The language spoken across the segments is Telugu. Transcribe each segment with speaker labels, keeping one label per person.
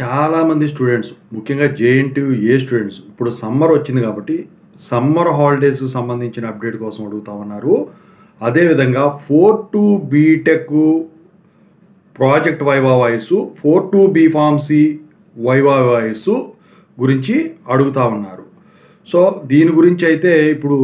Speaker 1: చాలామంది స్టూడెంట్స్ ముఖ్యంగా జేఎన్టీయూ స్టూడెంట్స్ ఇప్పుడు సమ్మర్ వచ్చింది కాబట్టి సమ్మర్ హాలిడేస్కి సంబంధించిన అప్డేట్ కోసం అడుగుతా ఉన్నారు. అదేవిధంగా 4-2 B Tech project viva voce 4-2 B Pharmacy viva voce గురించి అడుగుతా ఉన్నారు. సో దీని గురించి అయితే ఇప్పుడు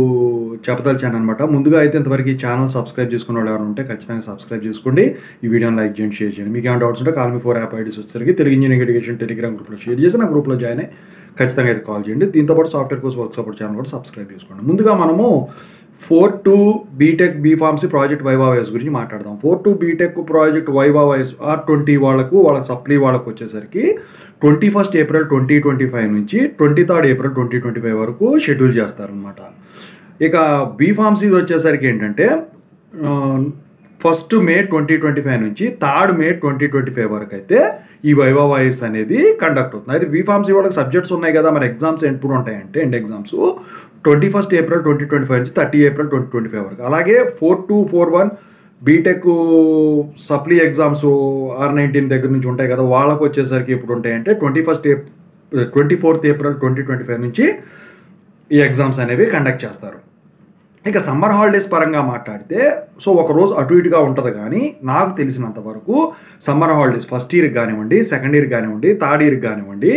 Speaker 1: చెప్పదలిచాను అనమాట. ముందుగా అయితే ఇంతవరకు ఈ ఛానల్ సబ్స్క్రైబ్ చేసుకున్న వాళ్ళు ఎవరు ఉంటే ఖచ్చితంగా సబ్స్క్రైబ్ చేసుకోండి. ఈ వీడియోని లైక్ చేయండి, షేర్ చేయండి. మీకు ఏమైనా డౌట్స్ ఉంటే కాల్4 యాప్ ఐడీస్ వచ్చేసరికి తెలుగు ఇంజనీరింగ్ ఎడ్యుకేషన్ టెలిగ్రామ్ గ్రూప్లో షేర్ చేసి నా గ్రూప్లో జాయిన్ అయ్యి ఖచ్చితంగా అయితే కాల్ చేయండి. దీంతోపాటు software course work support channel కూడా సబ్స్క్రైబ్ చేసుకోండి. ముందుగా మనము 4-2 B Tech B Pharmacy project viva voce గురించి మాట్లాడదాం. 4-2 B Tech project viva voice R20 వాళ్ళ సప్లీ వాళ్ళకు వచ్చేసరికి 21 ఏప్రిల్ 2025 నుంచి 23 ఏప్రిల్ 2025 వరకు షెడ్యూల్ చేస్తారనమాట. ఇక బీఫార్మసీది వచ్చేసరికి ఏంటంటే 1 మే 2025 నుంచి 3 మే 2025 వరకు అయితే ఈ వైవా వాయిస్ అనేది కండక్ట్ అవుతుంది. అయితే బీఫార్మసీ వాళ్ళకి సబ్జెక్ట్స్ ఉన్నాయి కదా, మరి ఎగ్జామ్స్ ఎప్పుడు ఉంటాయంటే ఎండ్ ఎగ్జామ్స్ 21 ఏప్రిల్ 2025 నుంచి 30 ఏప్రిల్ 2025 వరకు. అలాగే 4-2-4-1 బీటెక్ సప్లీ ఎగ్జామ్స్ R19 దగ్గర నుంచి ఉంటాయి కదా, వాళ్ళకు వచ్చేసరికి ఎప్పుడు ఉంటాయంటే 24 ఏప్రిల్ 2025 నుంచి ఈ ఎగ్జామ్స్ అనేవి కండక్ట్ చేస్తారు. ఇక సమ్మర్ హాలిడేస్ పరంగా మాట్లాడితే సో ఒకరోజు అటు ఇటుగా ఉంటుంది, కానీ నాకు తెలిసినంత వరకు సమ్మర్ హాలిడేస్ ఫస్ట్ ఇయర్కి కానివ్వండి, సెకండ్ ఇయర్కి కానివ్వండి, థర్డ్ ఇయర్కి కానివ్వండి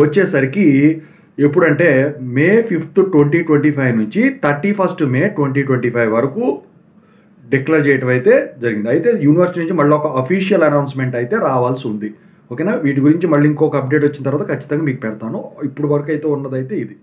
Speaker 1: వచ్చేసరికి ఎప్పుడంటే May 5, 2025 నుంచి 31 మే 2025 వరకు డిక్లేర్ చేయటం అయితే జరిగింది. అయితే యూనివర్సిటీ నుంచి మళ్ళీ ఒక అఫీషియల్ అనౌన్స్మెంట్ అయితే రావాల్సి ఉంది. ఓకేనా, వీటి గురించి మళ్ళీ ఇంకొక అప్డేట్ వచ్చిన తర్వాత ఖచ్చితంగా మీకు పెడతాను. ఇప్పుడు వరకు అయితే ఉన్నదైతే ఇది.